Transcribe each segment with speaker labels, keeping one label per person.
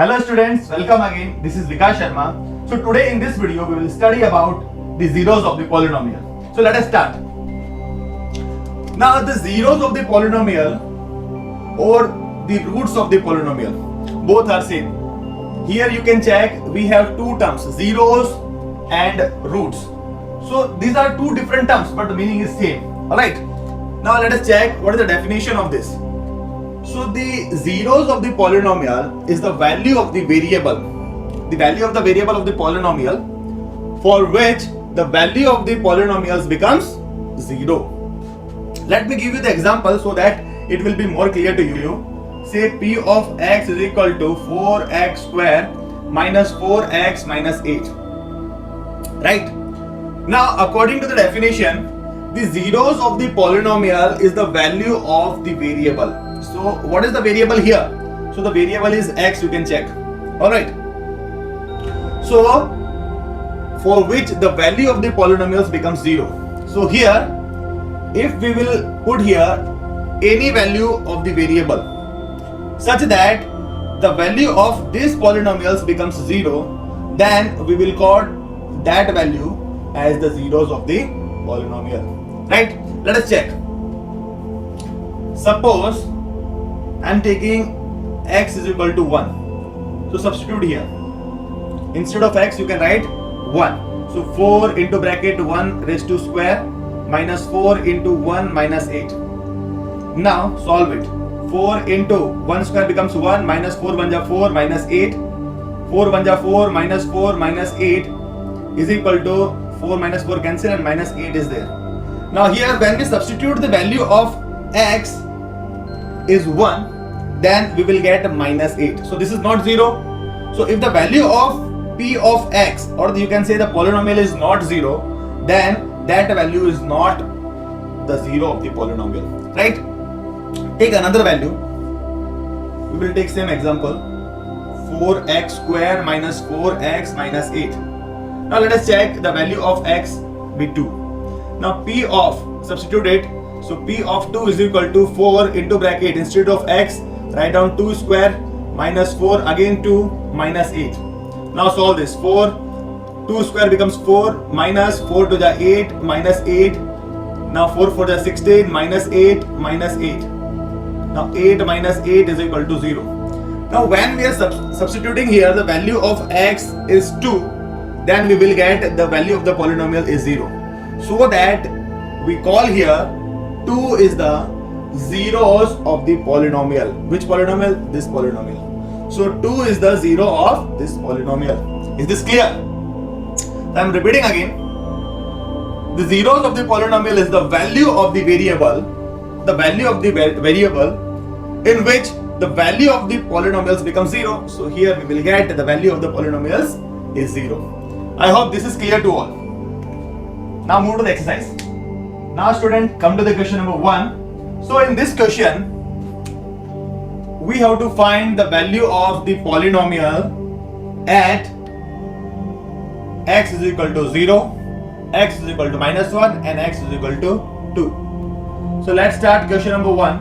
Speaker 1: Hello students, welcome again. This is Vikas Sharma. So today in this video we will study about the zeros of the polynomial. So let us start. Now the zeros of the polynomial or the roots of the polynomial both are same. Here you can check we have two terms, zeros and roots. So these are two different terms but the meaning is same. Alright. Now let us check what is the definition of this. So the zeros of the polynomial is the value of the variable. The value of the variable of the polynomial for which the value of the polynomials becomes 0. Let me give you the example so that it will be more clear to you. Say p of x is equal to 4x square minus 4x minus 8. Right? Now according to the definition, the zeros of the polynomial is the value of the variable. So what is the variable here? So the variable is x, you can check. Alright. So for which the value of the polynomials becomes 0. So here if we will put here any value of the variable such that the value of these polynomials becomes 0, then we will call that value as the zeros of the polynomial. Right? Let us check. Suppose I am taking x is equal to 1. So substitute here. Instead of x you can write 1. So 4 into bracket 1 raised to square minus 4 into 1 minus 8. Now solve it. 4 into 1 square becomes 1 minus 4 1 ja 4 minus 8. 4 1 ja 4 minus 4 minus 8 is equal to 4 minus 4 cancel and minus 8 is there. Now here when we substitute the value of x is 1, then we will get minus 8. So this is not 0. So if the value of p of x or you can say the polynomial is not 0, then that value is not the 0 of the polynomial. Right? Take another value. We will take same example. 4x square minus 4x minus 8. Now let us check the value of x be 2. Now p of, substitute it. So p of 2 is equal to 4 into bracket instead of x write down 2 square minus 4 again 2 minus 8. Now solve this. 4 2 square becomes 4 minus 4 to the 8 minus 8. Now 4 for the 16 minus 8 minus 8. Now 8 minus 8 is equal to 0. Now when we are substituting here the value of x is 2, then we will get the value of the polynomial is 0. So that we call here 2 is the zeros of the polynomial. Which polynomial? This polynomial. So 2 is the zero of this polynomial. Is this clear? I am repeating again. The zeros of the polynomial is the value of the variable, the value of the variable in which the value of the polynomials becomes 0. So here we will get the value of the polynomials is 0. I hope this is clear to all. Now move to the exercise. Now student, come to the question number 1. So in this question, we have to find the value of the polynomial at x is equal to 0, x is equal to minus 1 and x is equal to 2. So let's start question number 1.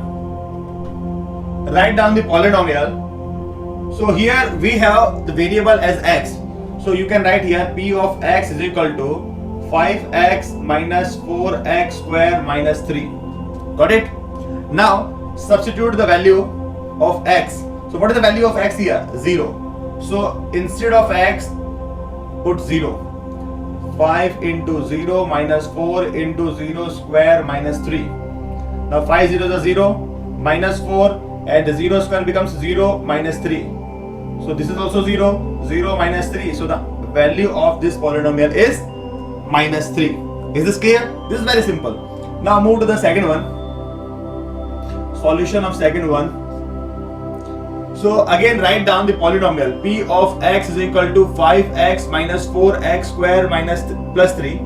Speaker 1: Write down the polynomial. So here we have the variable as x. So you can write here p of x is equal to 5x minus 4x square minus 3. Got it? Now substitute the value of x. So what is the value of x here? 0. So instead of x put 0. 5 into 0 minus 4 into 0 square minus 3. Now 5 zeros are 0 minus 4 and the 0 square becomes 0 minus 3. So this is also 0. 0 minus 3. So the value of this polynomial is minus 3. Is this clear? This is very simple. Now move to the second one. Solution of second one. So again write down the polynomial. P of x is equal to 5x minus 4x square minus plus 3.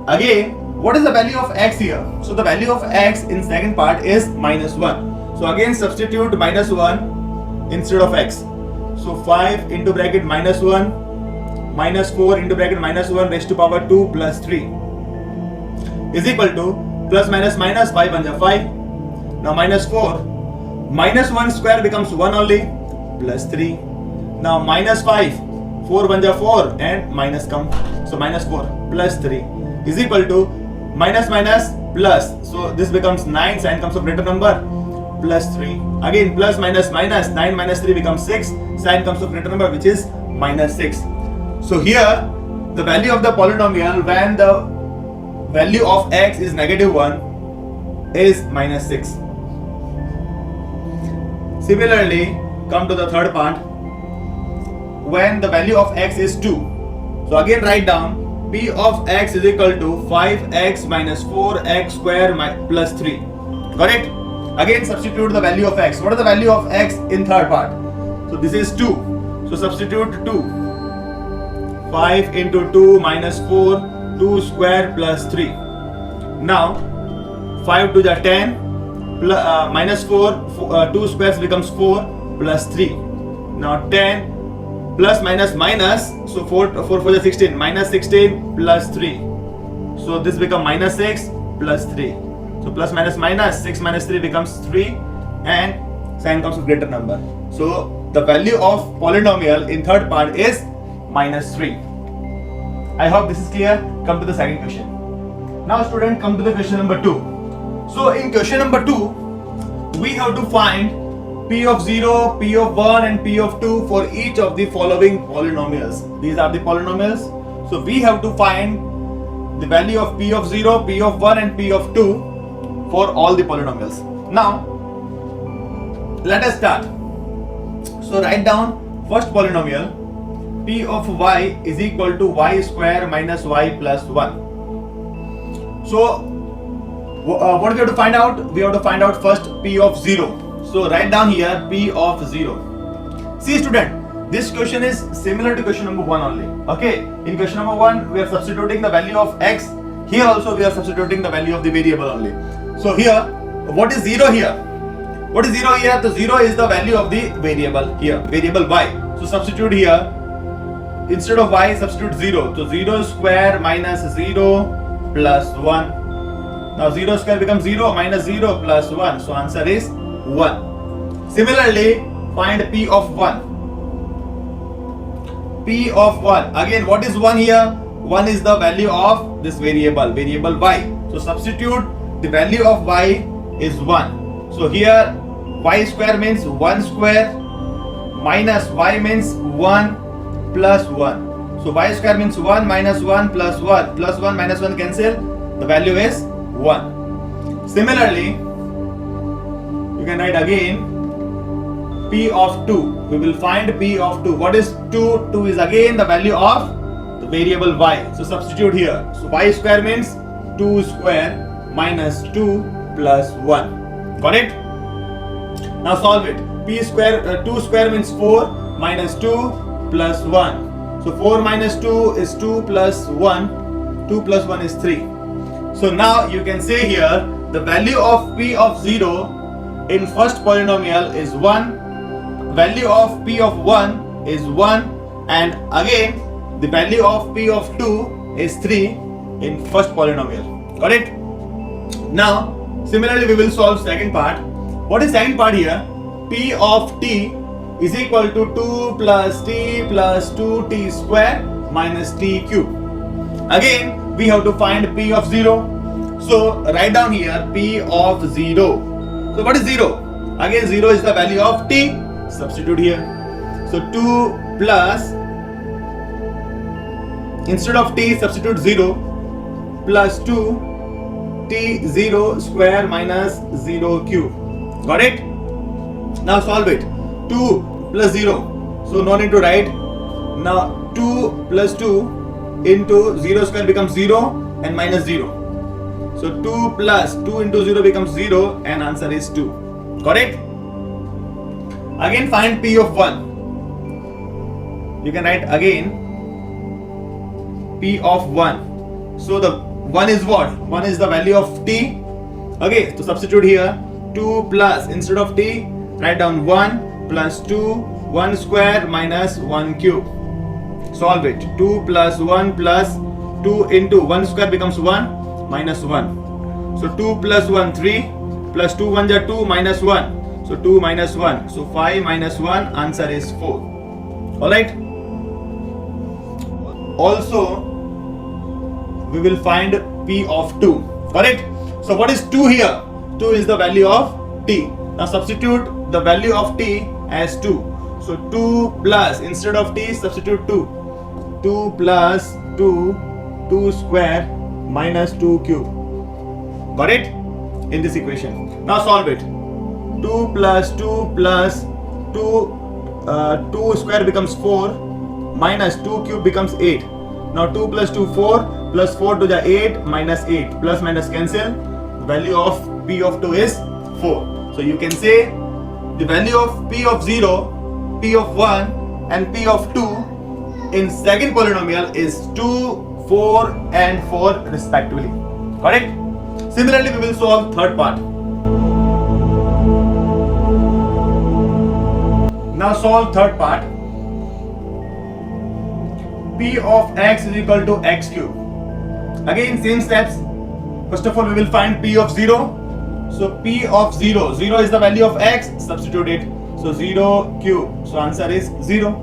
Speaker 1: Again, what is the value of x here? So the value of x in second part is minus 1. So again substitute minus 1 instead of x. So 5 into bracket minus 1 minus 4 into bracket minus 1 raised to power 2 plus 3 is equal to plus minus minus 5 1 5. Now minus 4 minus 1 square becomes 1 only plus 3. Now minus 5, 4 1 ja 4 and minus come. So minus 4 plus 3 is equal to minus minus plus. So this becomes 9, sign comes of greater number, plus 3. Again plus minus minus, 9 minus 3 becomes 6, sign comes of greater number which is minus 6. So here the value of the polynomial when the value of x is negative 1 is minus 6. Similarly, come to the third part. When the value of x is 2. So again write down p of x is equal to 5x minus 4x square plus 3. Got it? Again substitute the value of x. What is the value of x in third part? So this is 2. So substitute 2. 5 into 2 minus 4, 2 square plus 3. Now 5 to the 10 minus 4, 2 squares becomes 4 plus 3. Now 10 plus minus minus, so 4 for the 16, minus 16 plus 3. So this becomes minus 6 plus 3. So plus minus minus, 6 minus 3 becomes 3 and sign comes with greater number. So the value of polynomial in third part is minus 3. I hope this is clear. Come to the second question. Now student, come to the question number 2. So in question number 2, we have to find p of 0, p of 1 and p of 2 for each of the following polynomials. These are the polynomials. So we have to find the value of p of 0, p of 1 and p of 2 for all the polynomials. Now let us start. So write down first polynomial, p of y is equal to y square minus y plus 1. So what we have to find out? We have to find out first p of 0. So write down here p of 0. See student, this question is similar to question number 1 only. Okay, in question number 1 we are substituting the value of x. Here also we are substituting the value of the variable only. So here, what is 0 here? What is 0 here? The 0 is the value of the variable here, variable y. So substitute here, instead of y substitute 0. So 0 square minus 0 plus 1. Now 0 square becomes 0 minus 0 plus 1. So answer is 1. Similarly, find p of 1. P of 1. Again, what is 1 here? 1 is the value of this variable y. So substitute the value of y is 1. So here y square means 1 square minus y means 1 plus 1. So y square means 1 minus 1 plus 1. Plus 1 minus 1 cancel. The value is 1. Similarly, you can write again p of 2. We will find p of 2. What is 2? 2 is again the value of the variable y. So substitute here. So y square means 2 square minus 2 plus 1. Got it? Now solve it. P square 2 square means 4 minus 2 plus 1. So 4 minus 2 is 2 plus 1. 2 plus 1 is 3. So now you can say here the value of p of 0 in first polynomial is 1, value of p of 1 is 1, and again the value of p of 2 is 3 in first polynomial. Got it? Now similarly we will solve second part. What is second part here? P of t is equal to 2 plus t plus 2t square minus t cube. Again we have to find p of 0. So write down here p of 0. So what is 0? Again 0 is the value of t. Substitute here. So 2 plus, instead of t substitute 0, plus 2 t 0 square minus 0 cube. Got it? Now solve it. 2 plus 0. So no need to write. Now 2 plus 2 into 0 square becomes 0 and minus 0. So 2 plus 2 into 0 becomes 0 and answer is 2. Got it? Again find p of 1. You can write again p of 1. So the 1 is what? 1 is the value of t. Okay, so substitute here. 2 plus, instead of t, write down 1 plus 2, 1 square minus 1 cube. Solve it. 2 plus 1 plus 2 into 1 square becomes 1 minus 1. So 2 plus 1 3 plus 2 1 is 2 minus 1. So 2 minus 1. So 5 minus 1, answer is 4. Alright. Also, we will find P of 2. Correct? So what is 2 here? 2 is the value of t. Now substitute the value of t as 2. So 2 plus, instead of t, substitute 2. 2 plus 2, 2 square minus 2 cube. Got it? In this equation. Now solve it. 2 plus 2 plus 2, 2 square becomes 4, minus 2 cube becomes 8. Now 2 plus 2, 4, plus 4 to the 8, minus 8. Plus minus cancel. The value of P of 2 is 4. So you can say the value of P of 0, P of 1 and P of 2 in second polynomial is 2, 4 and 4 respectively. Correct? Similarly, we will solve third part. Now solve third part. P of x is equal to x cube. Again same steps. First of all, we will find P of 0. So P of 0, 0 is the value of x, substitute it. So 0 cube, so answer is 0.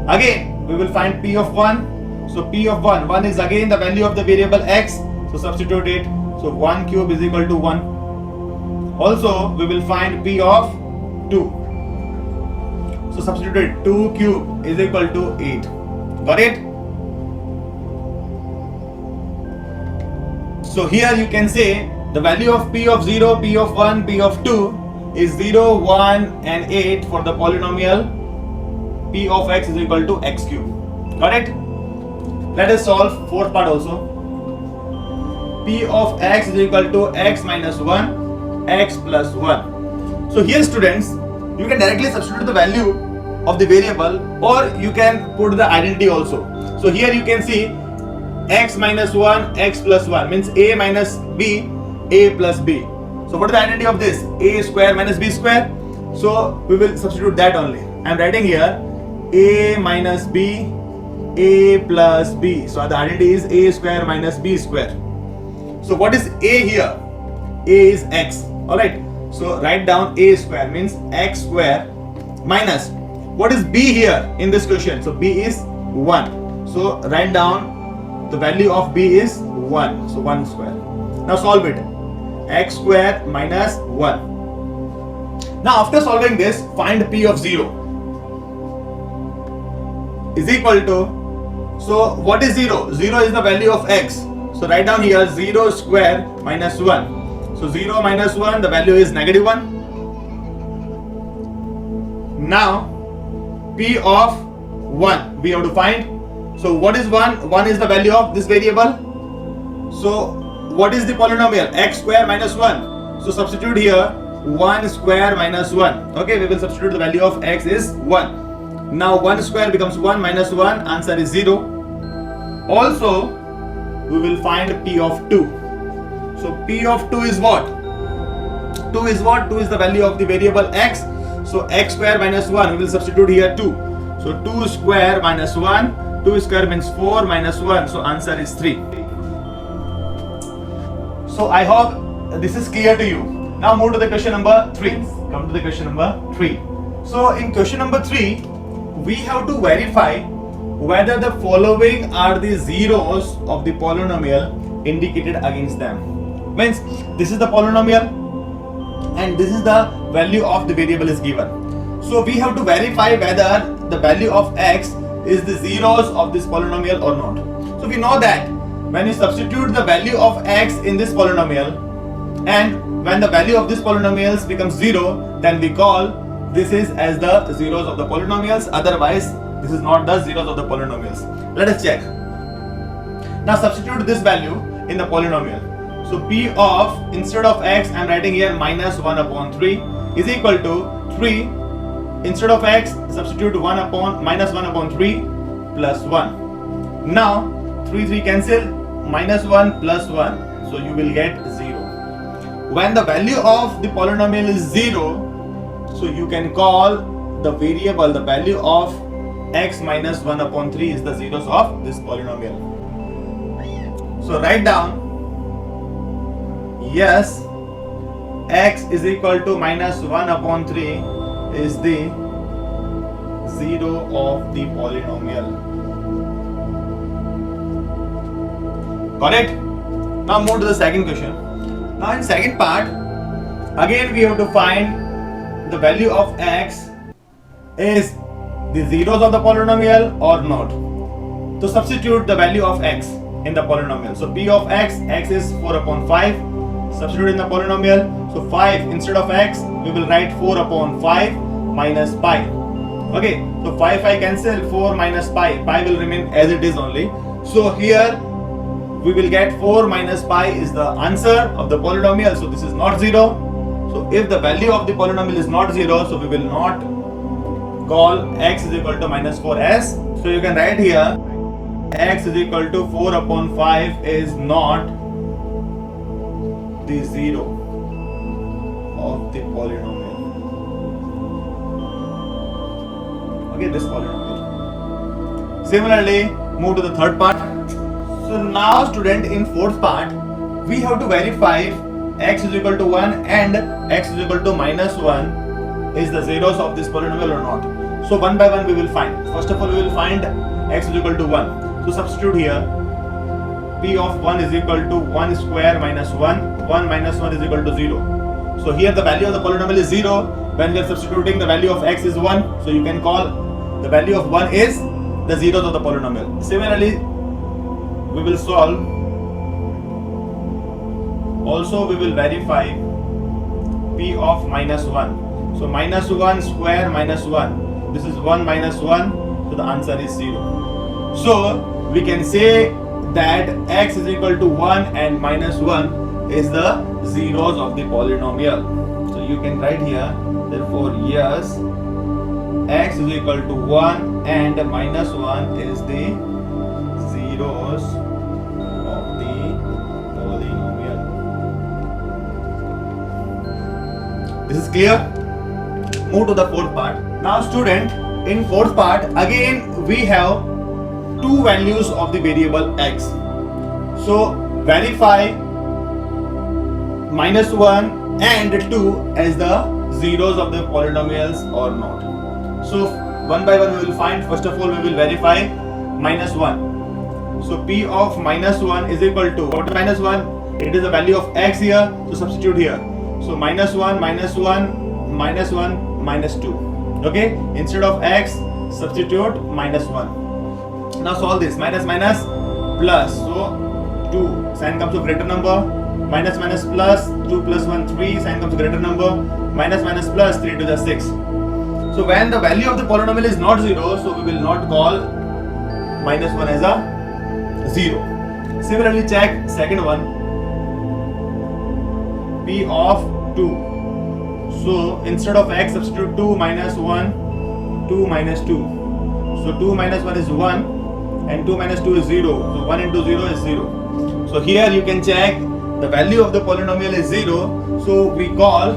Speaker 1: Again, we will find P of 1. So P of 1, 1 is again the value of the variable x, so substitute it. So 1 cube is equal to 1. Also, we will find P of 2. So substitute it, 2 cube is equal to 8. Got it? So here you can say the value of P of 0, P of 1, P of 2 is 0, 1 and 8 for the polynomial P of x is equal to x cube. Got it? Let us solve fourth part also. P of x is equal to x minus 1, x plus 1. So here students, you can directly substitute the value of the variable or you can put the identity also. So here you can see x minus 1, x plus 1 means a minus b, a plus b. So what is the identity of this? A square minus b square. So we will substitute that only. I am writing here a minus b, a plus b. So the identity is a square minus b square. So what is a here? A is x. Alright. So write down a square means x square minus. What is b here in this question? So b is 1. So write down the value of b is 1. So 1 square. Now solve it. X square minus 1. Now after solving this, find P of 0 is equal to, so what is 0? 0 is the value of x. So write down here 0 square minus 1. So 0 minus 1, the value is negative 1. Now P of 1 we have to find. So what is 1? 1 is the value of this variable. So what is the polynomial? X square minus 1. So substitute here 1 square minus 1. Okay, we will substitute the value of x is 1. Now 1 square becomes 1 minus 1. Answer is 0. Also, we will find P of 2. So P of 2 is what? 2 is what? 2 is the value of the variable x. So x square minus 1. We will substitute here 2. So 2 square minus 1. 2 square means 4 minus 1. So answer is 3. So I hope this is clear to you. Now move to the question number 3. Come to the question number 3. So in question number 3, we have to verify whether the following are the zeros of the polynomial indicated against them. Means this is the polynomial and this is the value of the variable is given. So we have to verify whether the value of x is the zeros of this polynomial or not. So we know that when you substitute the value of x in this polynomial and when the value of this polynomials becomes 0, then we call this is as the zeros of the polynomials. Otherwise, this is not the zeros of the polynomials. Let us check. Now substitute this value in the polynomial. So P of, instead of x, I am writing here minus 1 upon 3 is equal to 3. Instead of x, substitute minus 1 upon 3 plus 1. Now 3 cancel, minus 1 plus 1, so you will get 0. When the value of the polynomial is 0, so you can call the variable, the value of x minus 1 upon 3 is the zeros of this polynomial. So write down, yes, x is equal to minus 1 upon 3 is the zero of the polynomial. Got it? Now move to the second question. Now in second part, again we have to find the value of x is the zeros of the polynomial or not. To substitute the value of x in the polynomial. So p of x is 4 upon 5. Substitute in the polynomial. So 5 instead of x, we will write 4 upon 5 minus pi. Okay, so 5 I cancel, 4 minus pi. Pi will remain as it is only. So here we will get 4 minus pi is the answer of the polynomial. So this is not 0. So if the value of the polynomial is not 0, so we will not call x is equal to minus 4s. So you can write here x is equal to 4 upon 5 is not the zero of the polynomial. Okay, this polynomial. Similarly, move to the third part. So now student, in fourth part, we have to verify x is equal to 1 and x is equal to minus 1 is the zeros of this polynomial or not. So one by one we will find. First of all, we will find x is equal to 1. So substitute here. P of 1 is equal to 1 square minus 1. 1 minus 1 is equal to 0. So here the value of the polynomial is 0. When we are substituting, the value of x is 1. So you can call the value of 1 is the zeros of the polynomial. Similarly, we will solve. Also we will verify p of minus 1. So minus 1 square minus 1. This is 1 minus 1. So the answer is 0. So we can say that x is equal to 1 and minus 1 is the zeros of the polynomial. So you can write here, therefore yes, x is equal to 1 and minus 1 is the zeros of the polynomial. This is clear? Move to the fourth part. Now student, in fourth part again we have two values of the variable x. So verify minus 1 and 2 as the zeros of the polynomials or not. So one by one we will find. First of all, we will verify minus 1. So p of minus 1 is equal to what is minus 1? It is the value of x here. So substitute here. So minus 1 minus 1 minus 1 minus 2. Okay, instead of x, substitute minus 1. Now solve this. Minus minus plus. So 2, sign comes to greater number. Minus minus plus 2 plus 1 3, sign comes to greater number. Minus minus plus 3 to the 6. So when the value of the polynomial is not 0, so we will not call minus 1 as a 0. Similarly, check second one, p of 2. So instead of x, substitute 2 minus 1, 2 minus 2. So 2 minus 1 is 1 and 2 minus 2 is 0. So 1 into 0 is 0. So here you can check the value of the polynomial is 0. So we call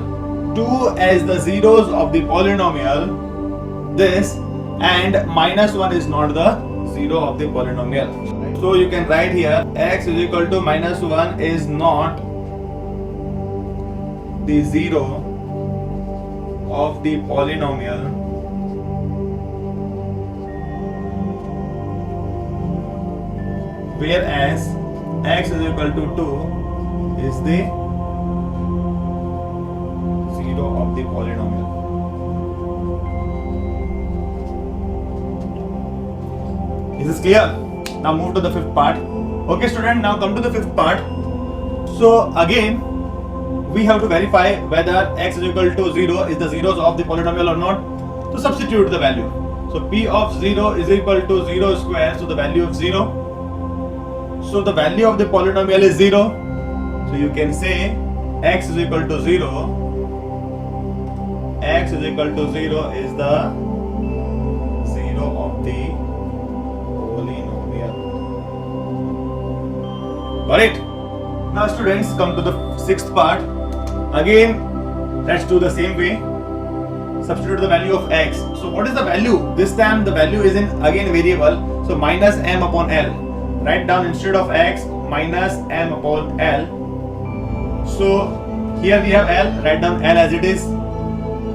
Speaker 1: 2 as the zeros of the polynomial, this, and minus 1 is not the zero of the polynomial. So you can write here x is equal to minus 1 is not the zero of the polynomial, whereas x is equal to 2 is the zero of the polynomial. Is this clear? Now move to the fifth part. Okay student, now come to the fifth part. So again we have to verify whether x is equal to 0 is the zeros of the polynomial or not. So substitute the value. So p of 0 is equal to 0 square, so the value of 0. So the value of the polynomial is 0. So you can say x is equal to 0. X is equal to 0 is the zero of the polynomial. Got it? Now students, come to the sixth part. Again, let's do the same way. Substitute the value of x. So what is the value? This time the value is in again variable. So minus m upon l. Write down instead of x minus m upon l. So Here we have L, write down L as it is.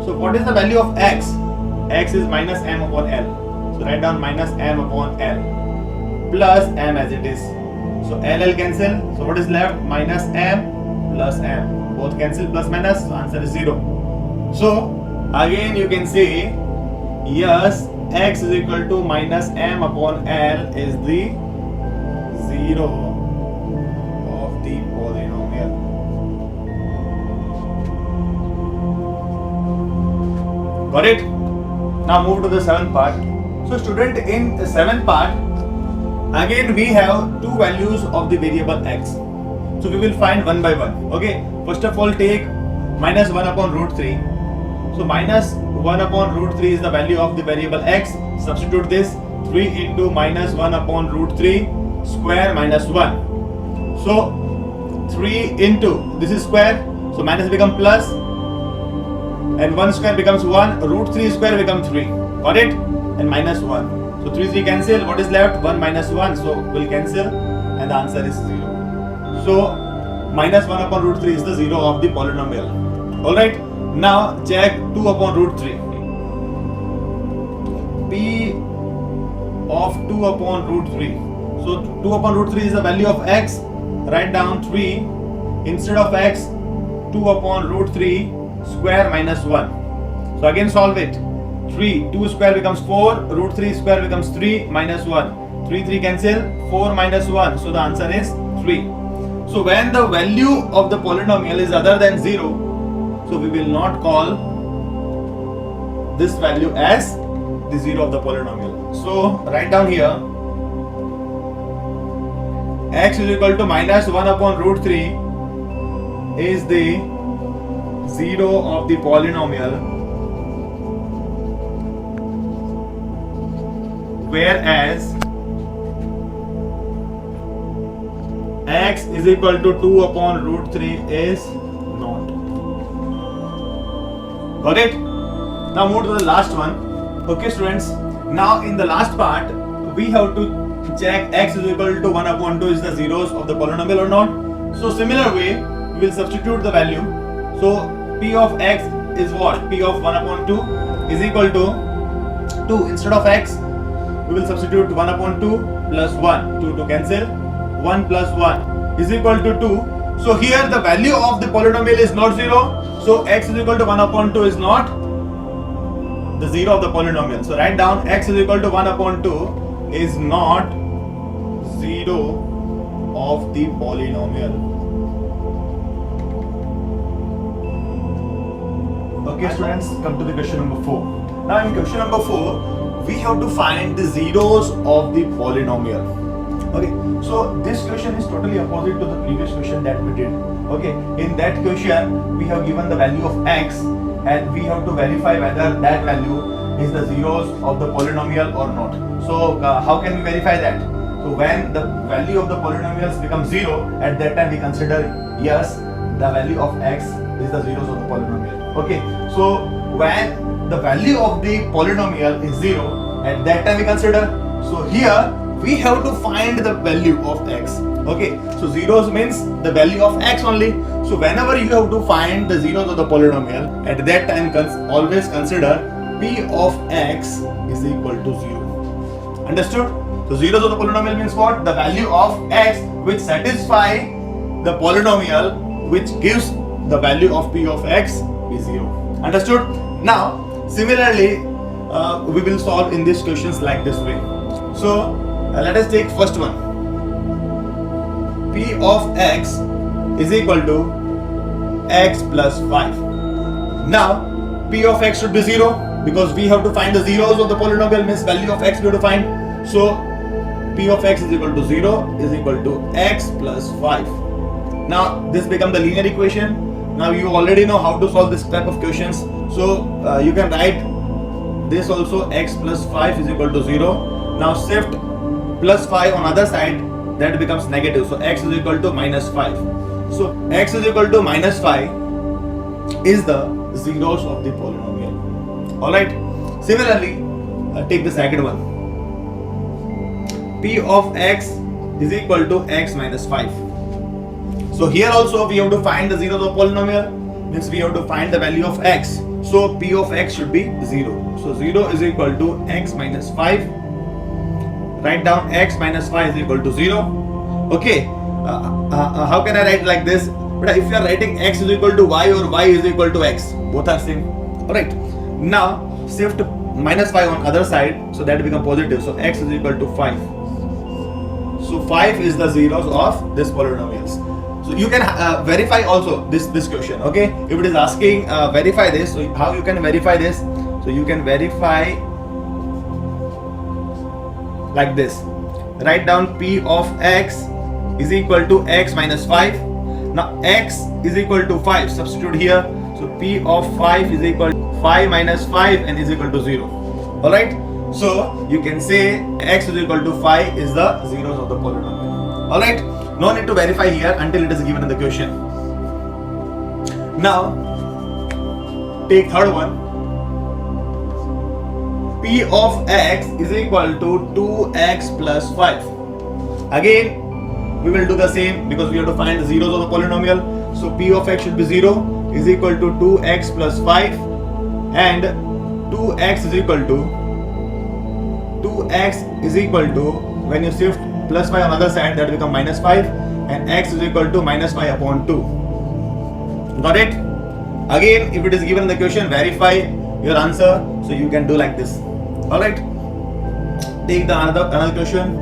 Speaker 1: So what is the value of X? X is minus M upon L. So write down minus M upon L plus M as it is. So L cancel. So what is left? Minus M plus M. Both cancel, plus minus. So answer is 0. So again you can say yes, X is equal to minus M upon L is the 0 of the polynomial. Got it? Now move to the seventh part. So student, in the seventh part, again we have two values of the variable x. So we will find one by one. Okay. First of all, take minus 1 upon root 3. So minus 1 upon root 3 is the value of the variable x. Substitute this 3 into minus 1 upon root 3 square minus 1. So 3 into, this is square. So minus become plus. And 1 square becomes 1, root 3 square becomes 3. Got it? And minus 1. So 3 cancel. What is left? 1 minus 1. So we'll cancel. And the answer is 0. So minus 1 upon root 3 is the 0 of the polynomial. Alright. Now check 2 upon root 3. P of 2 upon root 3. So 2 upon root 3 is the value of x. Write down 3. Instead of x, 2 upon root 3 square minus 1. So again solve it. 3, 2 square becomes 4, root 3 square becomes 3 minus 1. 3 cancel, 4 minus 1. So the answer is 3. So when the value of the polynomial is other than 0, so we will not call this value as the 0 of the polynomial. So write down here, x is equal to minus 1 upon root 3 is the 0 of the polynomial, whereas x is equal to 2 upon root 3 is not. Got it? Now move to the last one. Okay students, now in the last part we have to check x is equal to 1 upon 2 is the zeros of the polynomial or not. So similar way we will substitute the value. So P of x is what? P of 1 upon 2 is equal to 2. Instead of x, we will substitute 1 upon 2 plus 1. 2 to cancel. 1 plus 1 is equal to 2. So here the value of the polynomial is not 0. So x is equal to 1 upon 2 is not the 0 of the polynomial. So write down x is equal to 1 upon 2 is not 0 of the polynomial. Okay students, come to the question number 4. Now in question number 4, we have to find the zeros of the polynomial. Okay, so this question is totally opposite to the previous question that we did. Okay, in that question, we have given the value of x and we have to verify whether that value is the zeros of the polynomial or not. So how can we verify that? So when the value of the polynomials becomes 0, at that time we consider yes, the value of x is the zeros of the polynomial. Okay, so when the value of the polynomial is 0, at that time we consider. So here we have to find the value of x. Okay, so zeros means the value of x only. So whenever you have to find the zeros of the polynomial, at that time always consider p of x is equal to 0. Understood? So zeros of the polynomial means what? The value of x which satisfy the polynomial which gives the value of p of x is 0. Understood? Now similarly we will solve in these questions like this way. So let us take first one. P of x is equal to x plus 5. Now p of x should be 0 because we have to find the zeros of the polynomial, means value of x we have to find. So p of x is equal to 0 is equal to x plus 5. Now this becomes the linear equation. Now you already know how to solve this type of questions. So you can write this also, x plus 5 is equal to 0. Now shift plus 5 on other side, that becomes negative. So x is equal to minus 5. So x is equal to minus 5 is the zeros of the polynomial. Alright. Similarly, take the second one. P of x is equal to x minus 5. So here also we have to find the zeros of polynomial, means we have to find the value of x. So p of x should be 0. So 0 is equal to x minus 5. Write down x minus 5 is equal to 0. Okay, how can I write like this? But if you are writing x is equal to y or y is equal to x, both are same. Alright, now shift minus 5 on other side, so that become positive. So x is equal to 5. So 5 is the zeros of this polynomials. So you can verify also this question. Okay, if it is asking verify this, so how you can verify this? So you can verify like this. Write down p of x is equal to x minus 5. Now x is equal to 5. Substitute here. So p of 5 is equal to 5 minus 5 and is equal to 0. Alright. So you can say x is equal to 5 is the zeros of the polynomial. Alright. No need to verify here until it is given in the question. Now take third one. P of x is equal to 2x plus 5. Again we will do the same because we have to find the zeros of the polynomial. So p of x should be 0 is equal to 2x plus 5, and 2x is equal to when you shift plus 5 on other side, that become minus 5, and x is equal to minus 5 upon 2. Got it? Again, if it is given in the question, verify your answer. So you can do like this. Alright. Take the another question.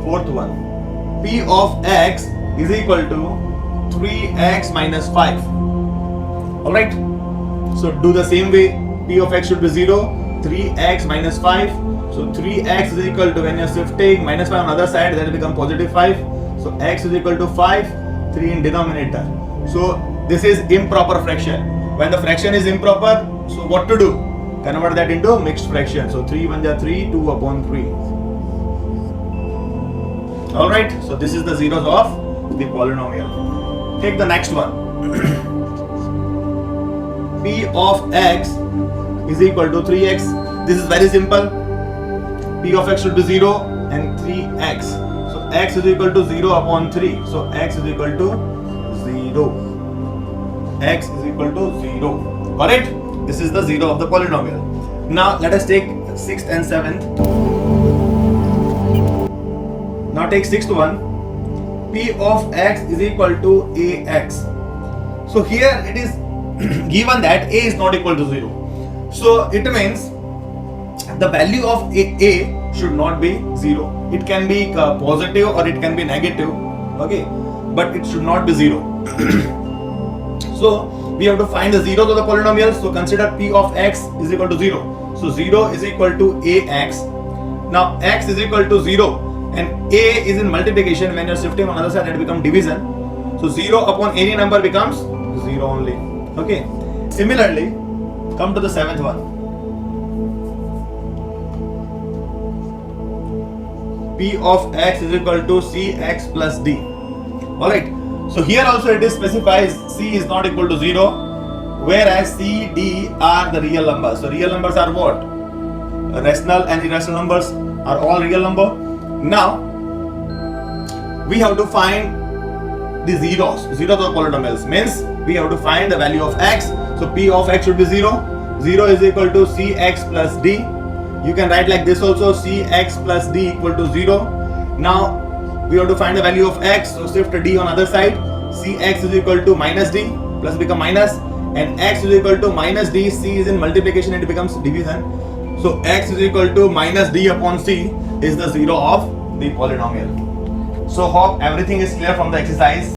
Speaker 1: Fourth one. P of x is equal to 3x minus 5. Alright. So do the same way. P of x should be 0. 3x minus 5. So 3x is equal to, when you're shifting minus 5 on other side, that will become positive 5. So x is equal to 5, 3 in denominator. So this is improper fraction. When the fraction is improper, so what to do? Convert that into mixed fraction. So 3 1 ja 3, 2 upon 3. Alright, so this is the zeros of the polynomial. Take the next one. P of x is equal to 3x. This is very simple. P of x should be 0 and 3x. So x is equal to 0 upon 3. So x is equal to 0. X is equal to 0. Correct? This is the 0 of the polynomial. Now let us take 6th and 7th. Now take 6th one. P of x is equal to ax. So here it is given that a is not equal to 0. So it means the value of a should not be 0. It can be positive or it can be negative. Okay, but it should not be 0. So we have to find the zeros of the polynomials. So consider p of x is equal to 0. So 0 is equal to ax. Now x is equal to 0 and a is in multiplication. When you're shifting on other side, it becomes division. So 0 upon any number becomes 0 only. Okay. Similarly, come to the 7th one. P of x is equal to cx plus d. Alright. So here also it is specifies c is not equal to 0, whereas c, d are the real numbers. So real numbers are what? Rational and irrational numbers are all real number. Now we have to find the zeros of polynomials. Means we have to find the value of x. So p of x should be 0. 0 is equal to cx plus d. You can write like this also, cx plus d equal to 0. Now we have to find the value of x. So shift d on other side. Cx is equal to minus d, plus become minus, and x is equal to minus d. C is in multiplication, it becomes division. So x is equal to minus d upon c is the zero of the polynomial. So hope everything is clear from the exercise.